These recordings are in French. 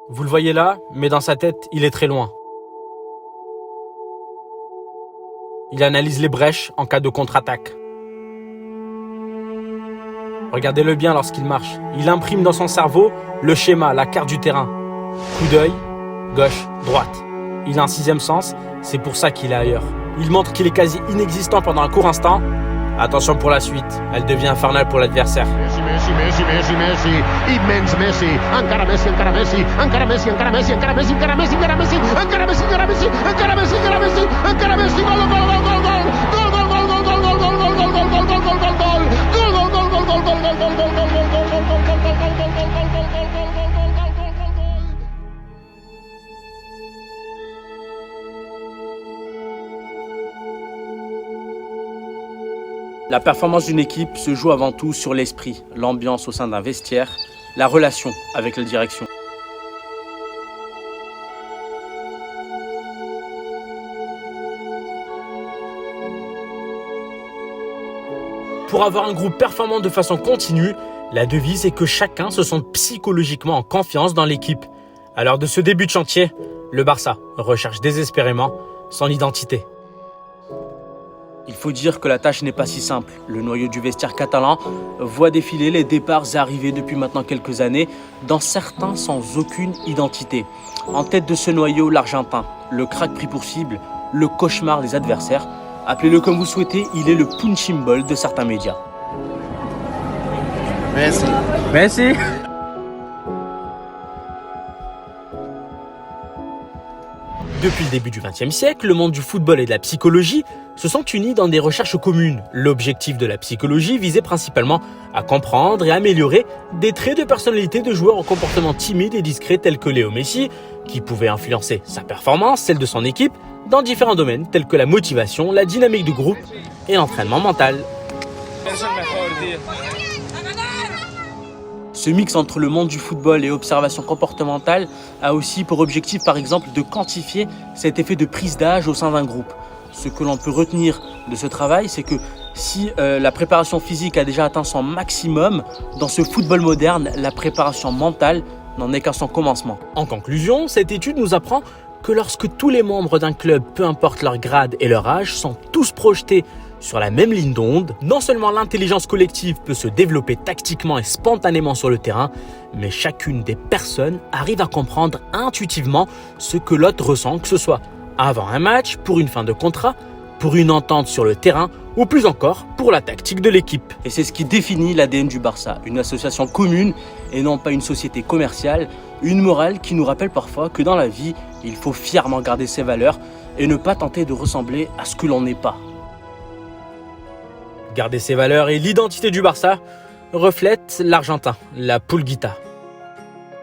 Vous le voyez là, mais dans sa tête, il est très loin. Il analyse les brèches en cas de contre-attaque. Regardez-le bien lorsqu'il marche. Il imprime dans son cerveau le schéma, la carte du terrain. Coup d'œil, gauche, droite. Il a un sixième sens, c'est pour ça qu'il est ailleurs. Il montre qu'il est quasi inexistant pendant un court instant. Attention pour la suite, elle devient infernale pour l'adversaire. Messi, immens Messi, encara Messi, encara Messi, encara Messi, encara Messi, encara Messi, encara Messi, encara Messi, encara Messi, encara Messi, encara Messi, encara Messi, encara Messi, gol, gol, gol, gol, La performance d'une équipe se joue avant tout sur l'esprit, l'ambiance au sein d'un vestiaire, la relation avec la direction. Pour avoir un groupe performant de façon continue, la devise est que chacun se sente psychologiquement en confiance dans l'équipe. À l'heure de ce début de chantier, le Barça recherche désespérément son identité. Il faut dire que la tâche n'est pas si simple. Le noyau du vestiaire catalan voit défiler les départs et arrivées depuis maintenant quelques années, dans certains sans aucune identité. En tête de ce noyau, l'Argentin, le crack pris pour cible, le cauchemar des adversaires. Appelez-le comme vous souhaitez, il est le punching ball de certains médias. Messi. Depuis le début du XXe siècle, le monde du football et de la psychologie se sont unis dans des recherches communes. L'objectif de la psychologie visait principalement à comprendre et améliorer des traits de personnalité de joueurs au comportement timide et discret tels que Léo Messi, qui pouvaient influencer sa performance, celle de son équipe, dans différents domaines tels que la motivation, la dynamique du groupe et l'entraînement mental. Ce mix entre le monde du football et observation comportementale a aussi pour objectif par exemple de quantifier cet effet de prise d'âge au sein d'un groupe. Ce que l'on peut retenir de ce travail, c'est que si la préparation physique a déjà atteint son maximum, dans ce football moderne, la préparation mentale n'en est qu'à son commencement. En conclusion, cette étude nous apprend que lorsque tous les membres d'un club, peu importe leur grade et leur âge, sont tous projetés sur la même ligne d'onde, non seulement l'intelligence collective peut se développer tactiquement et spontanément sur le terrain, mais chacune des personnes arrive à comprendre intuitivement ce que l'autre ressent, que ce soit avant un match, pour une fin de contrat, pour une entente sur le terrain ou plus encore pour la tactique de l'équipe. Et c'est ce qui définit l'ADN du Barça, une association commune et non pas une société commerciale, une morale qui nous rappelle parfois que dans la vie, il faut fièrement garder ses valeurs et ne pas tenter de ressembler à ce que l'on n'est pas. Garder ses valeurs et l'identité du Barça reflètent l'Argentin, la Pulguita.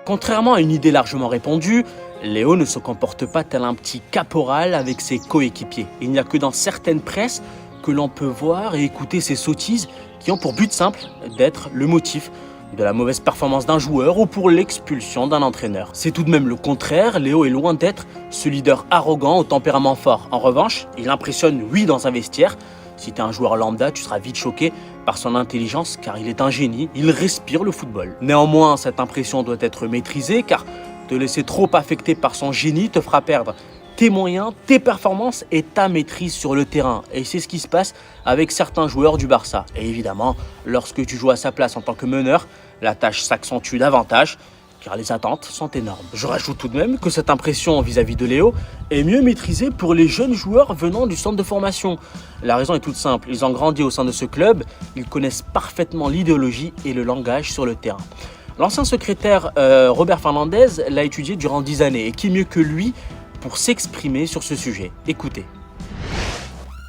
Contrairement à une idée largement répandue, Léo ne se comporte pas tel un petit caporal avec ses coéquipiers. Il n'y a que dans certaines presses que l'on peut voir et écouter ces sottises qui ont pour but simple d'être le motif de la mauvaise performance d'un joueur ou pour l'expulsion d'un entraîneur. C'est tout de même le contraire, Léo est loin d'être ce leader arrogant au tempérament fort. En revanche, il impressionne, oui, dans un vestiaire. Si tu es un joueur lambda, tu seras vite choqué par son intelligence car il est un génie, il respire le football. Néanmoins, cette impression doit être maîtrisée car te laisser trop affecter par son génie te fera perdre tes moyens, tes performances et ta maîtrise sur le terrain. Et c'est ce qui se passe avec certains joueurs du Barça. Et évidemment, lorsque tu joues à sa place en tant que meneur, la tâche s'accentue davantage car les attentes sont énormes. Je rajoute tout de même que cette impression vis-à-vis de Léo est mieux maîtrisée pour les jeunes joueurs venant du centre de formation. La raison est toute simple, ils ont grandi au sein de ce club, ils connaissent parfaitement l'idéologie et le langage sur le terrain. L'ancien secrétaire Robert Fernandez l'a étudié durant 10 années et qui mieux que lui pour s'exprimer sur ce sujet. Écoutez.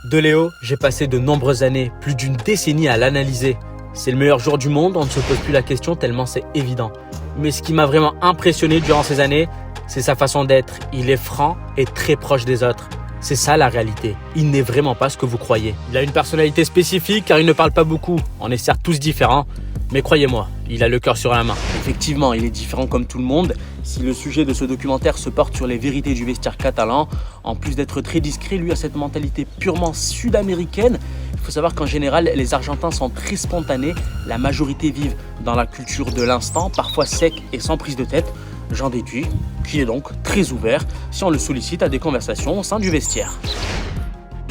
De Léo, j'ai passé de nombreuses années, plus d'une décennie à l'analyser. C'est le meilleur joueur du monde, on ne se pose plus la question tellement c'est évident. Mais ce qui m'a vraiment impressionné durant ces années, c'est sa façon d'être. Il est franc et très proche des autres. C'est ça la réalité. Il n'est vraiment pas ce que vous croyez. Il a une personnalité spécifique car il ne parle pas beaucoup. On est certes tous différents, mais croyez-moi, il a le cœur sur la main. Effectivement, il est différent comme tout le monde. Si le sujet de ce documentaire se porte sur les vérités du vestiaire catalan, en plus d'être très discret, lui a cette mentalité purement sud-américaine. Il faut savoir qu'en général, les Argentins sont très spontanés. La majorité vivent dans la culture de l'instant, parfois sec et sans prise de tête. J'en déduis qu'il est donc très ouvert si on le sollicite à des conversations au sein du vestiaire.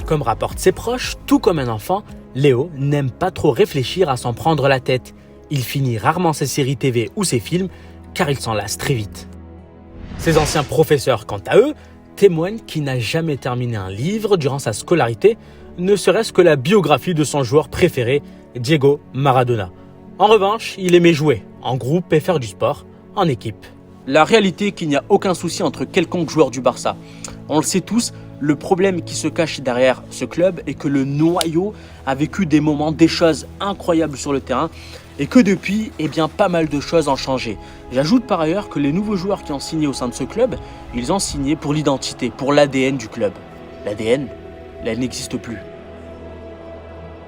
Comme rapportent ses proches, tout comme un enfant, Léo n'aime pas trop réfléchir à s'en prendre la tête. Il finit rarement ses séries TV ou ses films car il s'en lasse très vite. Ses anciens professeurs, quant à eux, témoignent qu'il n'a jamais terminé un livre durant sa scolarité, ne serait-ce que la biographie de son joueur préféré, Diego Maradona. En revanche, il aimait jouer en groupe et faire du sport en équipe. La réalité est qu'il n'y a aucun souci entre quelconque joueur du Barça. On le sait tous, le problème qui se cache derrière ce club est que le noyau a vécu des moments, des choses incroyables sur le terrain et que depuis, pas mal de choses ont changé. J'ajoute par ailleurs que les nouveaux joueurs qui ont signé au sein de ce club, ils ont signé pour l'identité, pour l'ADN du club. L'ADN, elle n'existe plus.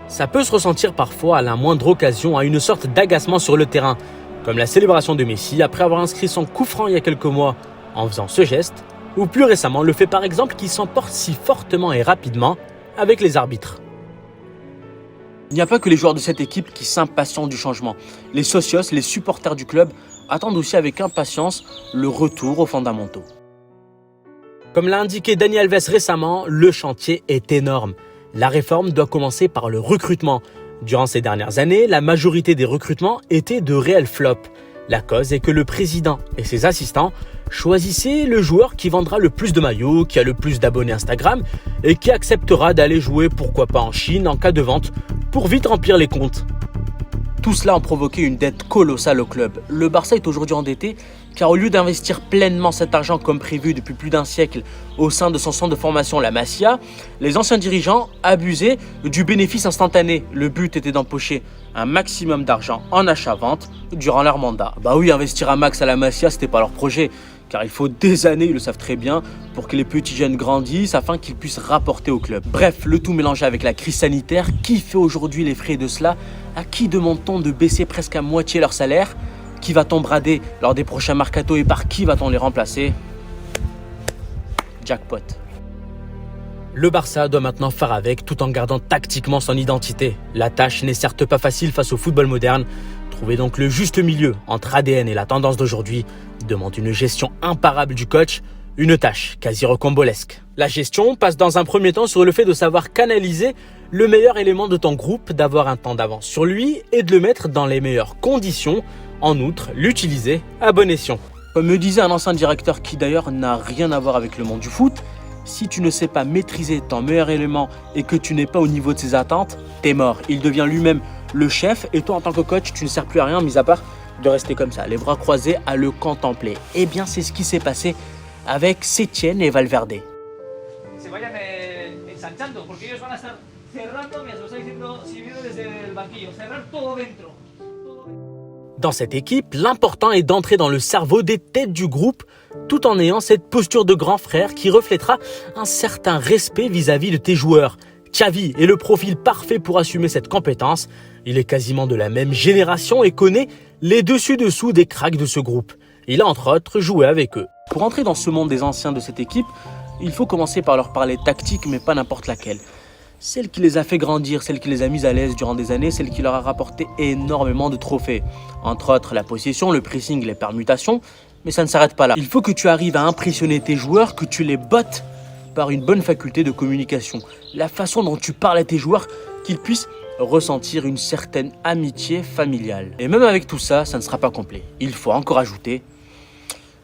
Ça peut se ressentir parfois à la moindre occasion à une sorte d'agacement sur le terrain, comme la célébration de Messi après avoir inscrit son coup franc il y a quelques mois en faisant ce geste, ou plus récemment le fait par exemple qu'il s'emporte si fortement et rapidement avec les arbitres. Il n'y a pas que les joueurs de cette équipe qui s'impatientent du changement. Les socios, les supporters du club attendent aussi avec impatience le retour aux fondamentaux. Comme l'a indiqué Dani Alves récemment, le chantier est énorme. La réforme doit commencer par le recrutement. Durant ces dernières années, la majorité des recrutements étaient de réels flops. La cause est que le président et ses assistants choisissaient le joueur qui vendra le plus de maillots, qui a le plus d'abonnés Instagram et qui acceptera d'aller jouer pourquoi pas en Chine en cas de vente pour vite remplir les comptes. Tout cela a provoqué une dette colossale au club. Le Barça est aujourd'hui endetté car au lieu d'investir pleinement cet argent comme prévu depuis plus d'un siècle au sein de son centre de formation La Masia, les anciens dirigeants abusaient du bénéfice instantané. Le but était d'empocher un maximum d'argent en achat-vente durant leur mandat. Bah oui, investir un max à La Masia, c'était pas leur projet, car il faut des années, ils le savent très bien, pour que les petits jeunes grandissent afin qu'ils puissent rapporter au club. Bref, le tout mélangé avec la crise sanitaire, qui fait aujourd'hui les frais de cela? À qui demande-t-on de baisser presque à moitié leur salaire? Qui va-t-on brader lors des prochains mercatos et par qui va-t-on les remplacer? Jackpot. Le Barça doit maintenant faire avec tout en gardant tactiquement son identité. La tâche n'est certes pas facile face au football moderne. Trouver donc le juste milieu entre ADN et la tendance d'aujourd'hui demande une gestion imparable du coach, une tâche quasi rocambolesque. La gestion passe dans un premier temps sur le fait de savoir canaliser le meilleur élément de ton groupe, d'avoir un temps d'avance sur lui et de le mettre dans les meilleures conditions. En outre, l'utiliser à bon escient. Comme me disait un ancien directeur qui d'ailleurs n'a rien à voir avec le monde du foot, si tu ne sais pas maîtriser ton meilleur élément et que tu n'es pas au niveau de ses attentes, t'es mort. Il devient lui-même le chef et toi en tant que coach, tu ne sers plus à rien mis à part de rester comme ça, les bras croisés à le contempler. Eh bien, c'est ce qui s'est passé avec Setien et Valverde. Se vayan ensanchando, porque ellos van a estar cerrando, mira, se lo está diciendo Simeone desde el banquillo, cerrar todo dentro. Dans cette équipe, l'important est d'entrer dans le cerveau des têtes du groupe tout en ayant cette posture de grand frère qui reflètera un certain respect vis-à-vis de tes joueurs. Xavi est le profil parfait pour assumer cette compétence. Il est quasiment de la même génération et connaît les dessus-dessous des cracks de ce groupe. Il a entre autres joué avec eux. Pour entrer dans ce monde des anciens de cette équipe, il faut commencer par leur parler tactique, mais pas n'importe laquelle. Celle qui les a fait grandir, celle qui les a mis à l'aise durant des années, celle qui leur a rapporté énormément de trophées. Entre autres, la possession, le pressing, les permutations, mais ça ne s'arrête pas là. Il faut que tu arrives à impressionner tes joueurs, que tu les bottes par une bonne faculté de communication. La façon dont tu parles à tes joueurs, qu'ils puissent ressentir une certaine amitié familiale. Et même avec tout ça, ça ne sera pas complet. Il faut encore ajouter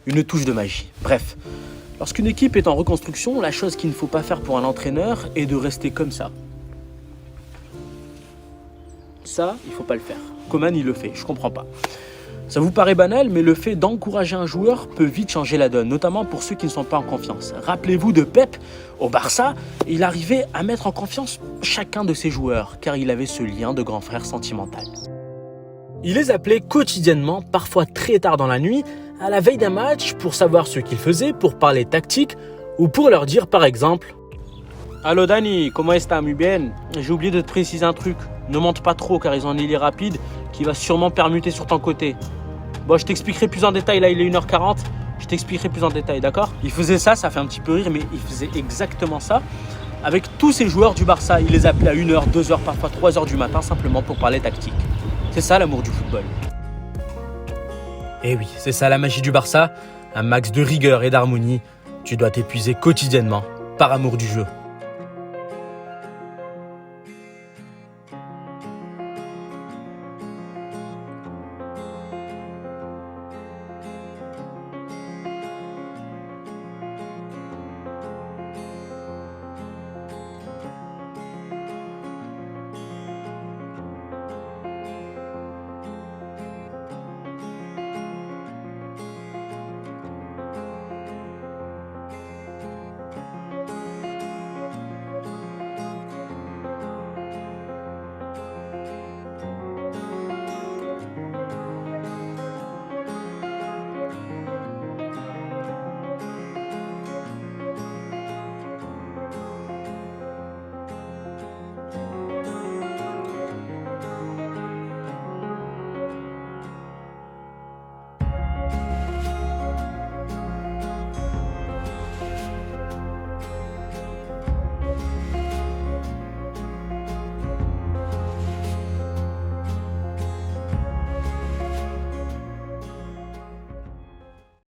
une touche de magie. Bref. Lorsqu'une équipe est en reconstruction, la chose qu'il ne faut pas faire pour un entraîneur est de rester comme ça. Ça, il ne faut pas le faire. Coman, il le fait, je comprends pas. Ça vous paraît banal, mais le fait d'encourager un joueur peut vite changer la donne, notamment pour ceux qui ne sont pas en confiance. Rappelez-vous de Pep, au Barça, il arrivait à mettre en confiance chacun de ses joueurs, car il avait ce lien de grand frère sentimental. Il les appelait quotidiennement, parfois très tard dans la nuit, à la veille d'un match pour savoir ce qu'ils faisaient, pour parler tactique ou pour leur dire par exemple « Allo Dani, comment est-ce muy bien? J'ai oublié de te préciser un truc. Ne monte pas trop car ils ont un ailier rapide qui va sûrement permuter sur ton côté. Bon, je t'expliquerai plus en détail, là il est 1h40, je t'expliquerai plus en détail, d'accord ?» Il faisait ça, ça fait un petit peu rire, mais il faisait exactement ça avec tous ces joueurs du Barça. Il les appelait à 1h, 2h, parfois 3h du matin simplement pour parler tactique. C'est ça l'amour du football. Eh oui, c'est ça la magie du Barça. un max de rigueur et d'harmonie, tu dois t'épuiser quotidiennement par amour du jeu.